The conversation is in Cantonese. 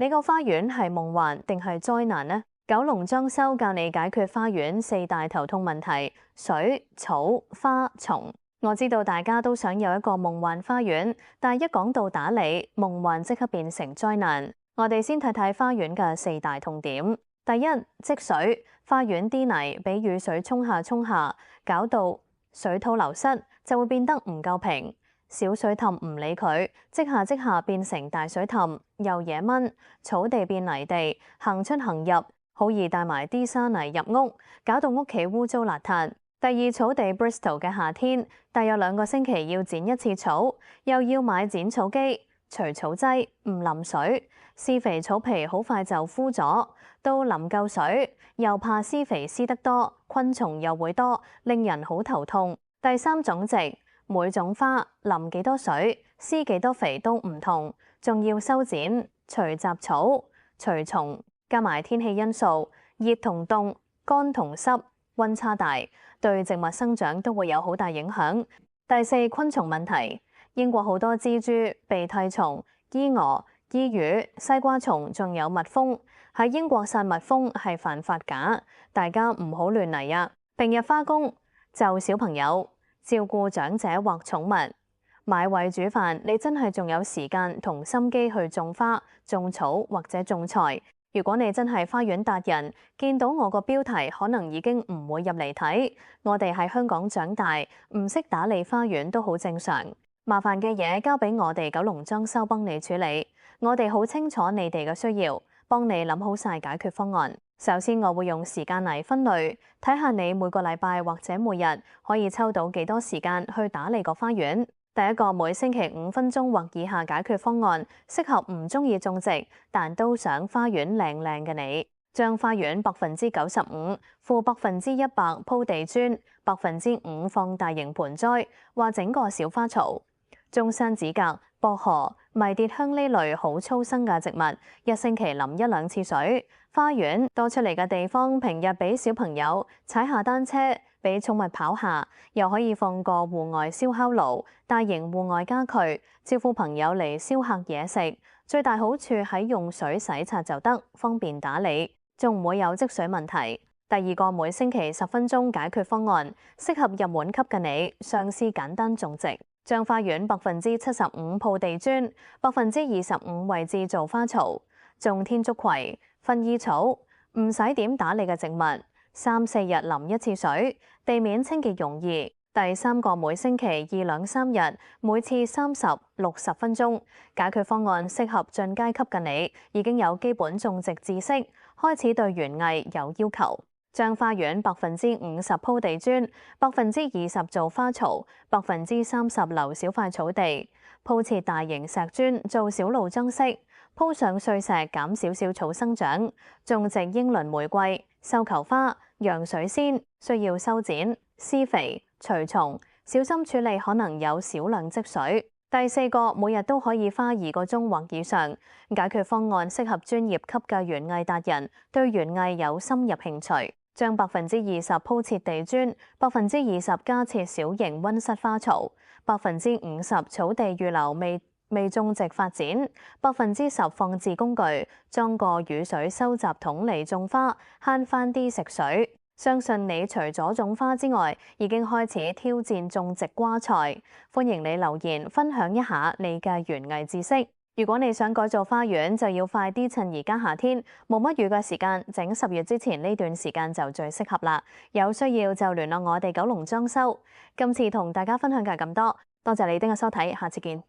你個花園係夢幻定係災難呢？九龍裝修教你解決花園4大頭痛問題：水、草、花、蟲。我知道大家都想有一個夢幻花園，但係一講到打理，夢幻即刻變成災難。我哋先睇睇花園嘅4大痛點。第一，積水，花園啲泥俾雨水沖下，搞到水土流失，就會變得唔夠平。小水凼唔理佢，積下變成大水凼，又惹蚊，草地變泥地，行出行入，好易帶埋啲沙泥入屋，搞到屋企污糟邋遢。第二，草地 Bristol 嘅夏天，大約2個星期要剪一次草，又要買剪草機，除草劑，唔淋水，施肥草皮好快就枯咗，到淋夠水，又怕施肥施得多，昆蟲又會多，令人好頭痛。第三，種植。每種花淋幾多水、施幾多肥都唔同，仲要修剪、除雜草、除蟲，加埋天氣因素，熱同凍、乾同濕、溫差大，對植物生長都會有好大影響。第四，昆蟲問題。英國好多蜘蛛、鼻涕蟲、衣蛾、衣魚、西瓜蟲，仲有蜜蜂。喺英國殺蜜蜂係犯法㗎，大家唔好亂嚟啊！平日花工就小朋友，照顧長者或寵物，買位煮飯，你真係仲有時間同心機去種花、種草或者種菜。如果你真係花園達人，見到我個標題可能已經唔會入嚟睇。我哋喺香港長大，唔識打理花園都好正常。麻煩嘅嘢交俾我哋九龍裝修幫你處理，我哋好清楚你哋嘅需要，幫你諗好晒解決方案。首先，我會用時間嚟分類，睇下你每個禮拜或者每日可以抽到幾多時間去打理個花園。第一個，每星期5分鐘或以下解決方案，適合唔中意種植但都想花園靚靚嘅你。將花園95%負100%鋪地磚，5%放大型盆栽或整個小花槽。中山子格、薄荷、迷迭香呢類好粗生嘅植物，1星期淋1-2次水。花園多出嚟嘅地方，平日俾小朋友踩下單車，俾寵物跑下，又可以放個戶外燒烤爐、大型戶外家具，招呼朋友嚟燒客嘢食。最大好處喺用水洗刷就得，方便打理，仲唔會有積水問題。第二個，每星期10分鐘解決方案，適合入門級嘅你，嘗試簡單種植。將花園75%鋪地磚，25%位置做花槽，種天竺葵、薰衣草，唔使點打理嘅植物，3-4日淋1次水，地面清潔容易。第三個，每星期2-3日，每次30-60分鐘。解決方案適合進階級嘅你，已經有基本種植知識，開始對園藝有要求。將花園50%鋪地磚，20%做花槽，30%留小塊草地，鋪設大型石磚做小路裝飾，鋪上碎石減少小草生長，種植英倫玫瑰、繡球花、洋水仙，需要修剪、施肥、除蟲，小心處理可能有少量積水。第四個，每日都可以花2個鐘或以上。解決方案適合專業級嘅園藝達人，對園藝有深入興趣。將20%鋪設地磚，20%加設小型溫室花槽，50%草地預留未種植發展，10%放置工具，裝個雨水收集桶嚟種花，慳返啲食水。相信你除咗種花之外，已經開始挑戰種植瓜菜。歡迎你留言分享一下你嘅園藝知識。如果你想改造花園，就要快啲趁而家夏天冇乜雨嘅時間，整10月之前呢段時間就最適合啦。有需要就聯絡我哋九龍裝修。今次同大家分享嘅咁多，多謝你哋嘅收睇，下次見。